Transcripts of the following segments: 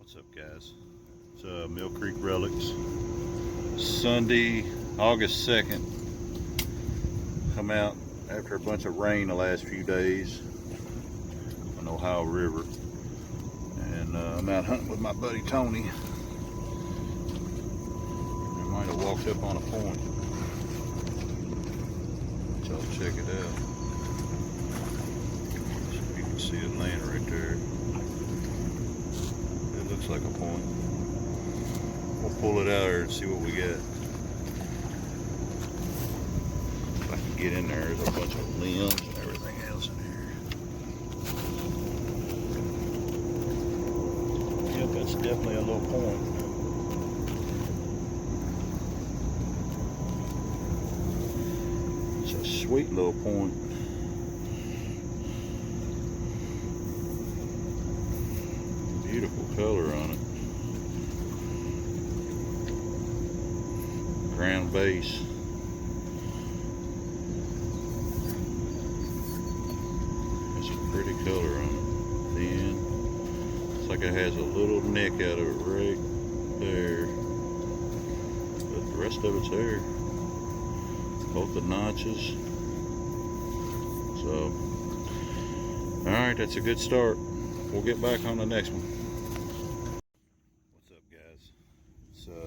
What's up, guys? It's Mill Creek Relics. Sunday, August 2nd. Come out after a bunch of rain the last few days on the Ohio River. And I'm out hunting with my buddy Tony. I might have walked up on a point. Let y'all check it out. So you can see it laying right there. It looks like a point. We'll pull it out here and see what we get. If I can get in there, there's a bunch of limbs and everything else in here. Yep, that's definitely a little point. It's a sweet little point. Beautiful color on it. Ground base. It's a pretty color on it. Thin. It's like it has a little nick out of it right there. But the rest of it's there. Both the notches. So, alright, that's a good start. We'll get back on the next one. What's up, guys?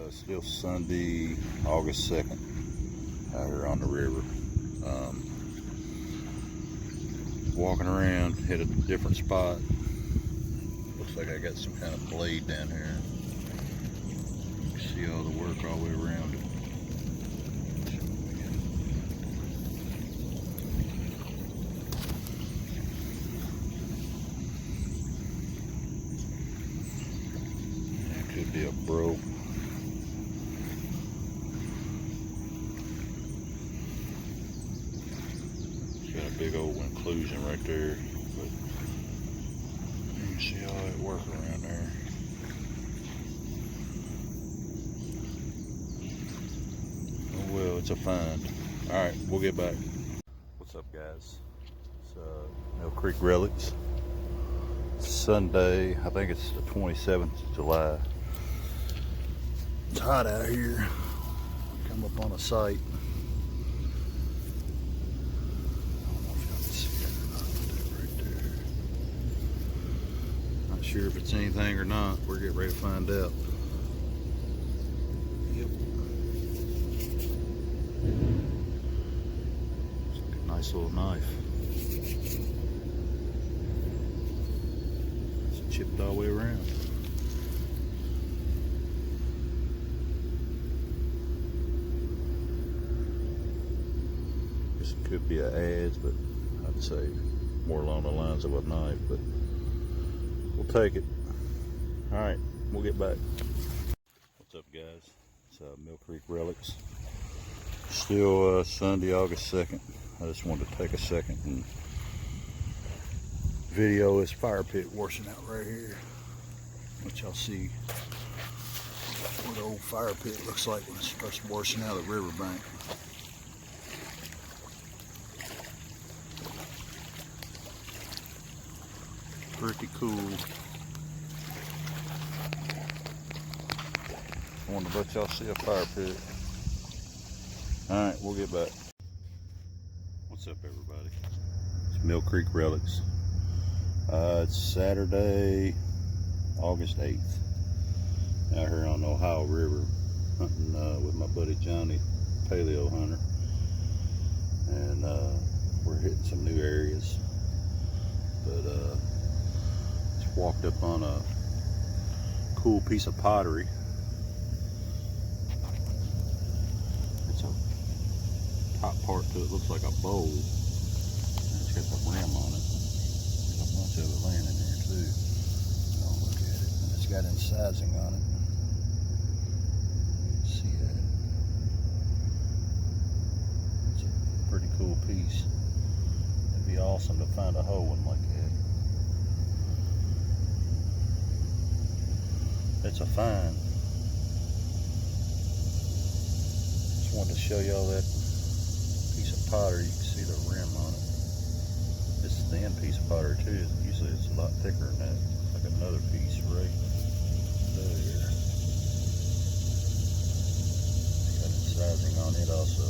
It's still Sunday, August 2nd, out here on the river. Walking around, hit a different spot. Looks like I got some kind of blade down here. You can see all the work all the way around it. Could be a broke. It's got a big old inclusion right there, but you can see all that work around there. Oh well, it's a find. All right, we'll get back. What's up, guys? It's Mill Creek Relics. Sunday, I think it's the 27th of July. It's hot out here. Come up on a site. I don't know if y'all can see it or not. Right there. Not sure if it's anything or not. We're getting ready to find out. Yep. It's like a nice little knife. It's chipped all the way around. Could be an adze, but I'd say more along the lines of a knife, but we'll take it. All right, we'll get back. What's up, guys? It's Mill Creek Relics. Still Sunday, August 2nd. I just wanted to take a second and video this fire pit washing out right here. Let y'all see what the old fire pit looks like when it's first washing out of the riverbank. Pretty cool. I wanted to let y'all see a fire pit. Alright, we'll get back. What's up, everybody? It's Mill Creek Relics. It's Saturday, August 8th. Out here on the Ohio River, hunting with my buddy Johnny, paleo hunter. And we're hitting some new areas. But walked up on a cool piece of pottery. It's a top part to it, looks like a bowl. And it's got the rim on it. There's a bunch of it laying in there too. Don't look at it. And it's got incising on it. You can see that. It's a pretty cool piece. It'd be awesome to find a whole one like that. It's a find. Just wanted to show y'all that piece of pottery. You can see the rim on it. This is thin piece of pottery too. Usually it's a lot thicker than that. It's like another piece right working on it also.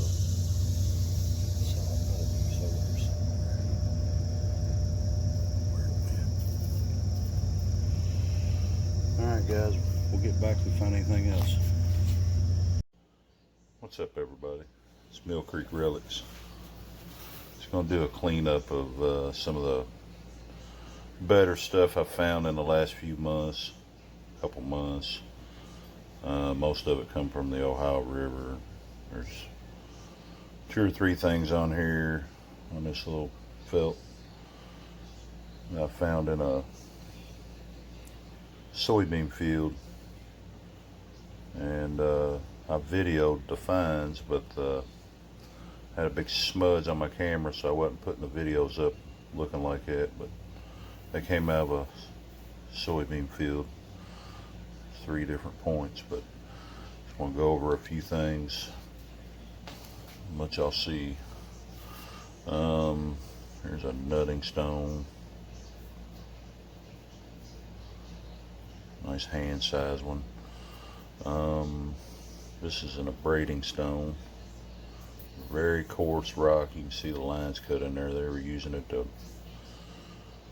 Alright guys, we'll get back if we find anything else. What's up everybody? It's Mill Creek Relics. Just going to do a cleanup of some of the better stuff I found in the last few months, couple months. Most of it come from the Ohio River. There's 2 or 3 things on here on this little felt that I found in a soybean field, and I videoed the finds, but had a big smudge on my camera, so I wasn't putting the videos up looking like that. But they came out of a soybean field, 3 different points. But just want to go over a few things, much y'all see. Here's a nutting stone, nice hand size one. This is an abrading stone, very coarse rock. You can see the lines cut in there. They were using it to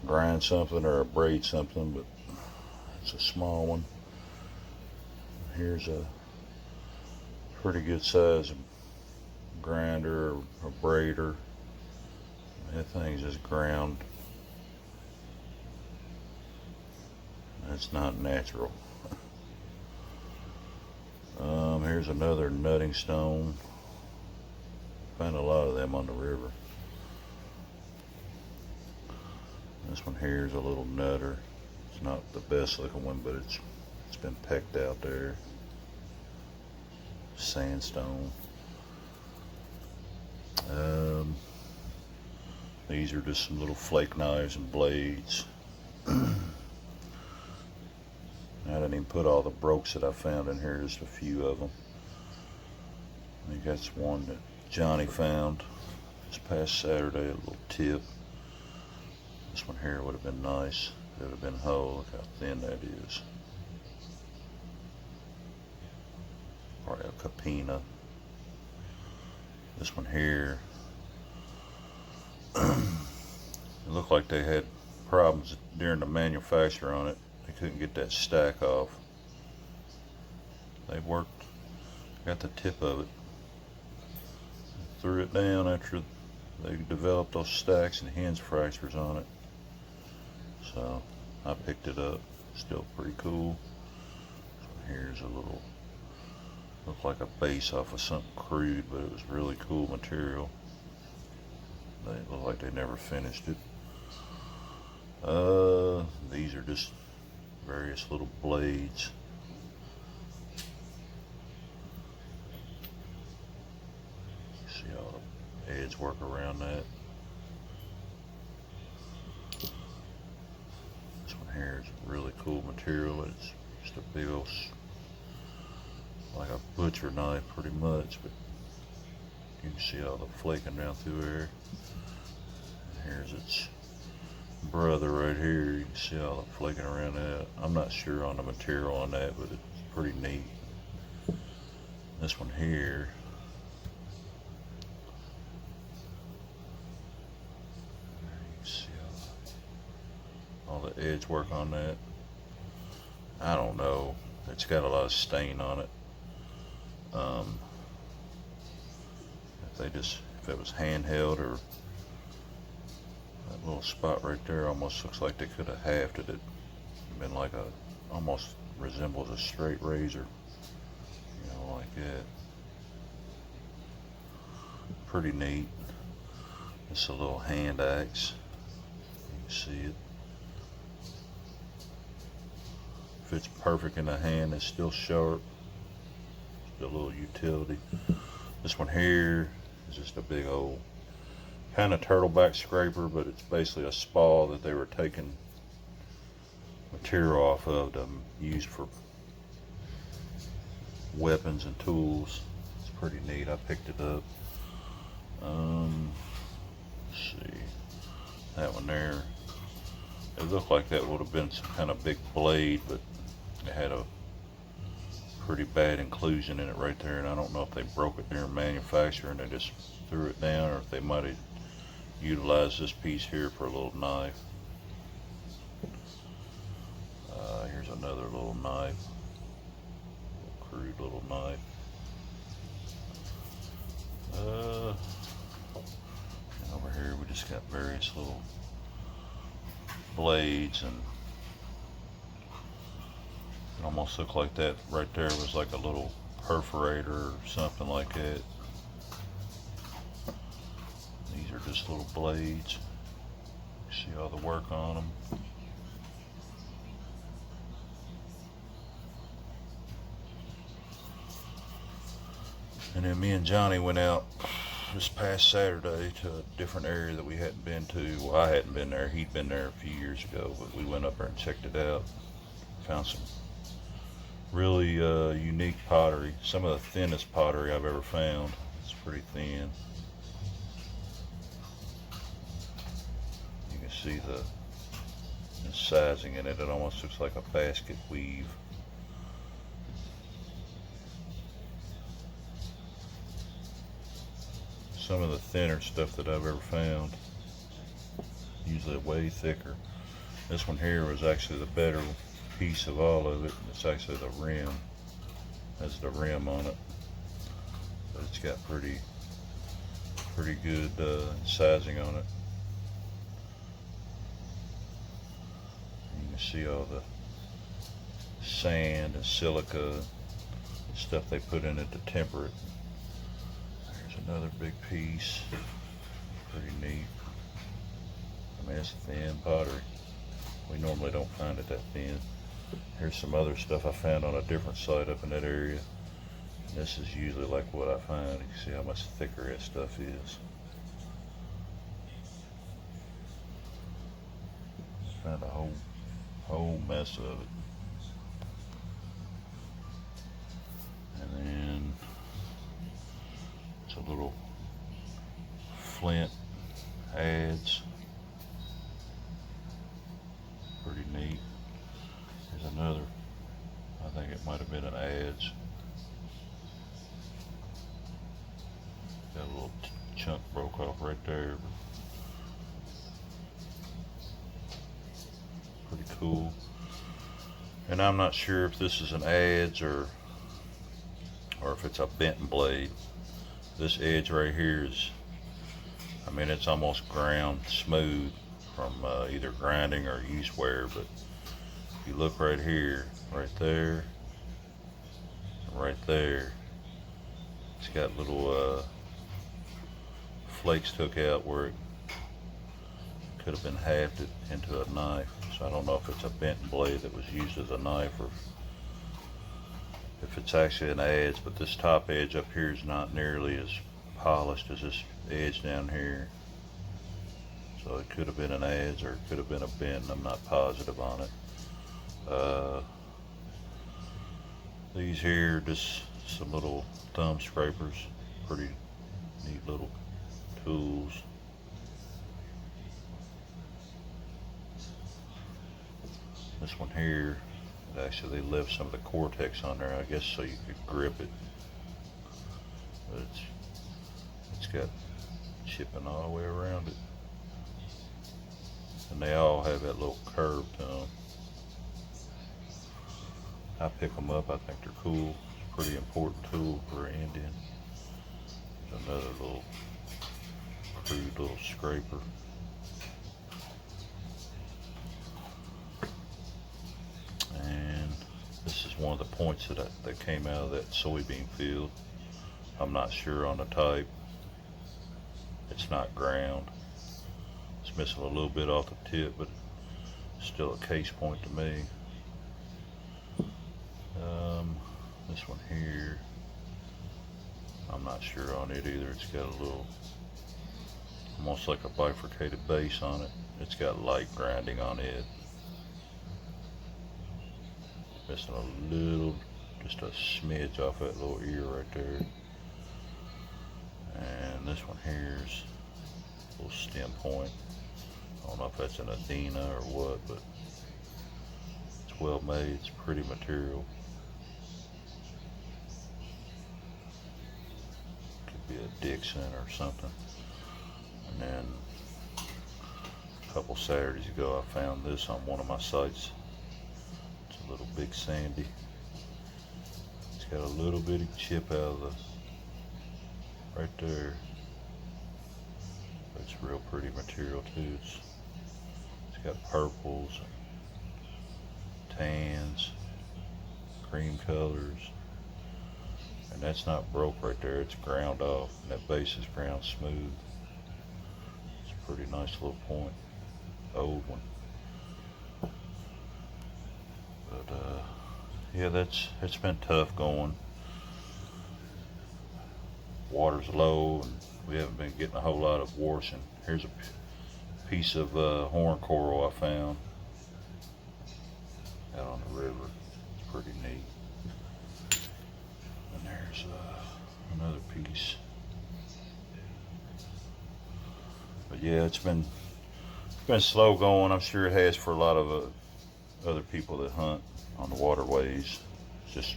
grind something or abrade something, but it's a small one. Here's a pretty good size grinder or abrader. That thing's just ground. That's not natural. Here's another nutting stone. Found a lot of them on the river. This one here is a little nutter. It's not the best looking one, but it's been pecked out there. Sandstone. These are just some little flake knives and blades. I didn't even put all the brokes that I found in here, just a few of them. I think that's one that Johnny found this past Saturday, a little tip. This one here would have been nice. It would have been whole. Look how thin that is. Probably a capina. This one here, it looked like they had problems during the manufacture on it. They couldn't get that stack off. They worked, got the tip of it, threw it down after they developed those stacks and hinge fractures on it. So I picked it up. Still pretty cool. So here's a little, looked like a base off of something crude, but it was really cool material. They look like they never finished it. These are just various little blades. See all the edge work around that. This one here is really cool material. It's just a big old, like a butcher knife pretty much, but you can see all the flaking down through there. Here's its brother right here. You can see all the flaking around that. I'm not sure on the material on that, but it's pretty neat. This one here, you can see all the edge work on that. I don't know, it's got a lot of stain on it. If it was handheld, or that little spot right there almost looks like they could have halved it. It'd been like almost resembles a straight razor, you know, like that. Pretty neat. It's a little hand axe. You can see it. Fits perfect in the hand. It's still sharp. Still a little utility. This one here is just a big old kind of turtleback scraper, but it's basically a spaw that they were taking material off of to use for weapons and tools. It's pretty neat. I picked it up. Let's see, that one there, it looked like that would have been some kind of big blade, but it had a pretty bad inclusion in it right there, and I don't know if they broke it during manufacture and they just threw it down, or if they might have utilized this piece here for a little knife. Here's another little knife, crude little knife. And over here we just got various little blades, and it almost looked like that right there was like a little perforator or something like that. These are just little blades. See all the work on them. And then me and Johnny went out this past Saturday to a different area that we hadn't been to. Well, I hadn't been there. He'd been there a few years ago, but we went up there and checked it out. Found some really unique pottery. Some of the thinnest pottery I've ever found. It's pretty thin. You can see the sizing in it. It almost looks like a basket weave. Some of the thinner stuff that I've ever found, usually way thicker. This one here was actually the better piece of all of it. It's actually the rim. Has the rim on it, but it's got pretty good sizing on it. You can see all the sand and silica stuff they put in it to temper it. Another big piece, pretty neat. I mean, it's thin pottery. We normally don't find it that thin. Here's some other stuff I found on a different site up in that area. This is usually like what I find. You can see how much thicker that stuff is. Found a whole mess of it. And then a little flint adze, pretty neat. Here's another, I think it might have been an adze. Got a little chunk broke off right there. Pretty cool. And I'm not sure if this is an adze or if it's a bent blade. This edge right here is, I mean, it's almost ground smooth from either grinding or use wear, but if you look right here, right there, right there, it's got little flakes took out where it could have been halved into a knife. So I don't know if it's a bent blade that was used as a knife or if it's actually an edge, but this top edge up here is not nearly as polished as this edge down here. So it could have been an edge or it could have been a bend. I'm not positive on it. These here are just some little thumb scrapers. Pretty neat little tools. This one here, actually they left some of the Cortex on there, I guess, so you could grip it. But it's got chipping all the way around it. And they all have that little curve to them. I pick them up, I think they're cool. It's a pretty important tool for an Indian. There's another little crude little scraper. This is one of the points that came out of that soybean field. I'm not sure on the type. It's not ground. It's missing a little bit off the tip, but still a case point to me. This one here, I'm not sure on it either. It's got a little, almost like a bifurcated base on it. It's got light grinding on it. Missing a little, just a smidge off that little ear right there. And this one here's a little stem point. I don't know if that's an Adena or what, but it's well made. It's pretty material. be a Dixon or something. And then a couple Saturdays ago I found this on one of my sites. It's a little Big Sandy. It's got a little bitty chip out of the right there. It's real pretty material too. It's got purples, tans, cream colors, and that's not broke right there. It's ground off, and that base is ground smooth. It's a pretty nice little point, old one. But yeah, it's been tough going. Water's low, and we haven't been getting a whole lot of washing. Here's a piece of horn coral I found out on the river. It's pretty neat. And there's another piece. But yeah, it's been slow going. I'm sure it has for a lot of other people that hunt on the waterways. It's just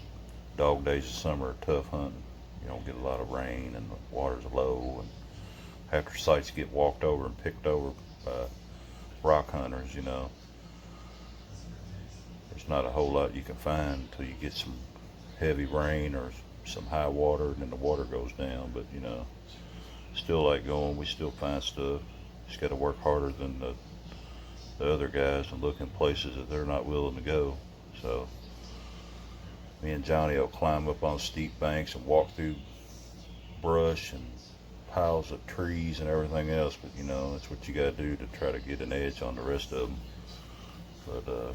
dog days of summer are tough hunting. You don't get a lot of rain and the water's low, and after sites get walked over and picked over by rock hunters, you know, there's not a whole lot you can find until you get some heavy rain or some high water, and then the water goes down. But you know, still like going, we still find stuff. Just got to work harder than the other guys and look in places that they're not willing to go. So me and Johnny will climb up on steep banks and walk through brush and piles of trees and everything else, but you know, that's what you gotta do to try to get an edge on the rest of them. But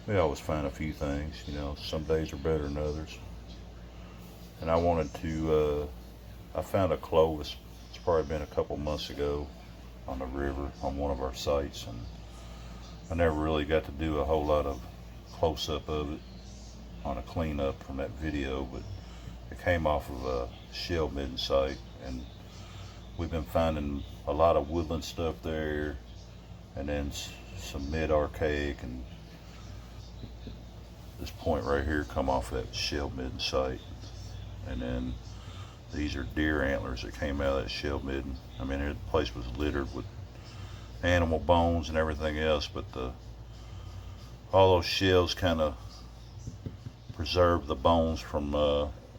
we always find a few things, you know. Some days are better than others. And I wanted to I found a Clovis. It's probably been a couple months ago on the river on one of our sites, and I never really got to do a whole lot of close-up of it on a cleanup from that video, but it came off of a shell midden site, and we've been finding a lot of woodland stuff there, and then some mid-archaic, and this point right here come off that shell midden site. And then these are deer antlers that came out of that shell midden. I mean, the place was littered with animal bones and everything else, but all those shells kind of preserve the bones from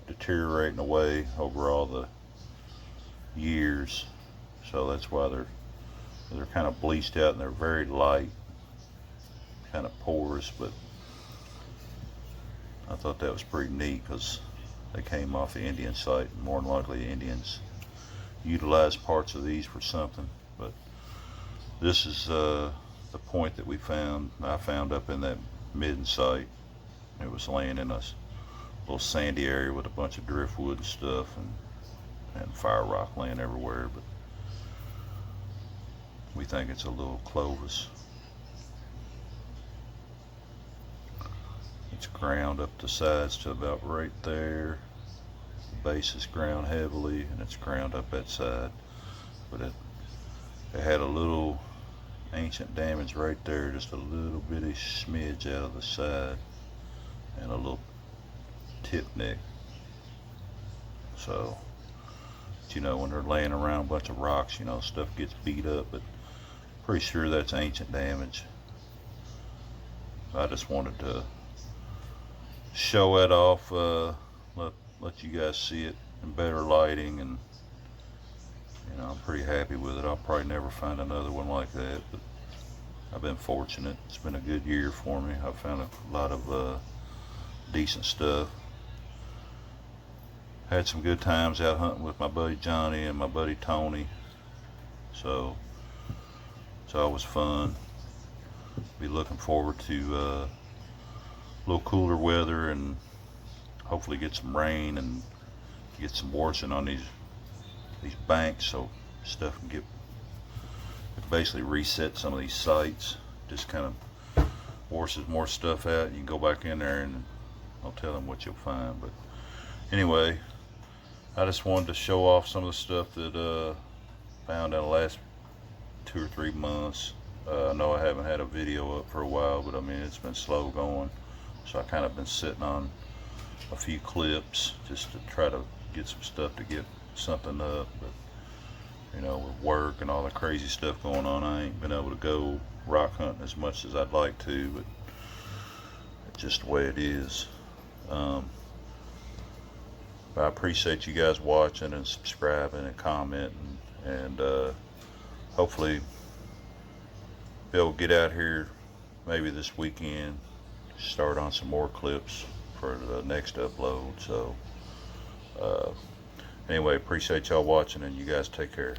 deteriorating away over all the years. So that's why they're kind of bleached out, and they're very light, kind of porous. But I thought that was pretty neat because they came off the Indian site. More than likely Indians utilize parts of these for something. But this is the point that I found up in that midden site. It was laying in a little sandy area with a bunch of driftwood and stuff, and fire rock laying everywhere. But we think it's a little Clovis. It's ground up the sides to about right there. The base is ground heavily, and it's ground up that side. But it had a little ancient damage right there, just a little bitty smidge out of the side, and a little tip neck. So, you know, when they're laying around a bunch of rocks, you know, stuff gets beat up, but pretty sure that's ancient damage. I just wanted to show it off, let you guys see it in better lighting, and you know, I'm pretty happy with it. I'll probably never find another one like that, but I've been fortunate. It's been a good year for me. I've found a lot of decent stuff. Had some good times out hunting with my buddy Johnny and my buddy Tony, so it's always fun. Be looking forward to a little cooler weather, and hopefully get some rain and get some washing on these banks, so stuff can get basically reset some of these sites. Just kind of washes more stuff out. You can go back in there and I'll tell them what you'll find. But anyway, I just wanted to show off some of the stuff that found in the last 2 or 3 months. I know I haven't had a video up for a while, but I mean, it's been slow going, so I kind of been sitting on a few clips just to try to get some stuff to get something up, but you know, with work and all the crazy stuff going on, I ain't been able to go rock hunting as much as I'd like to, but it's just the way it is. But I appreciate you guys watching and subscribing and commenting, and hopefully be able to get out here maybe this weekend, start on some more clips for the next upload. So anyway, appreciate y'all watching, and you guys take care.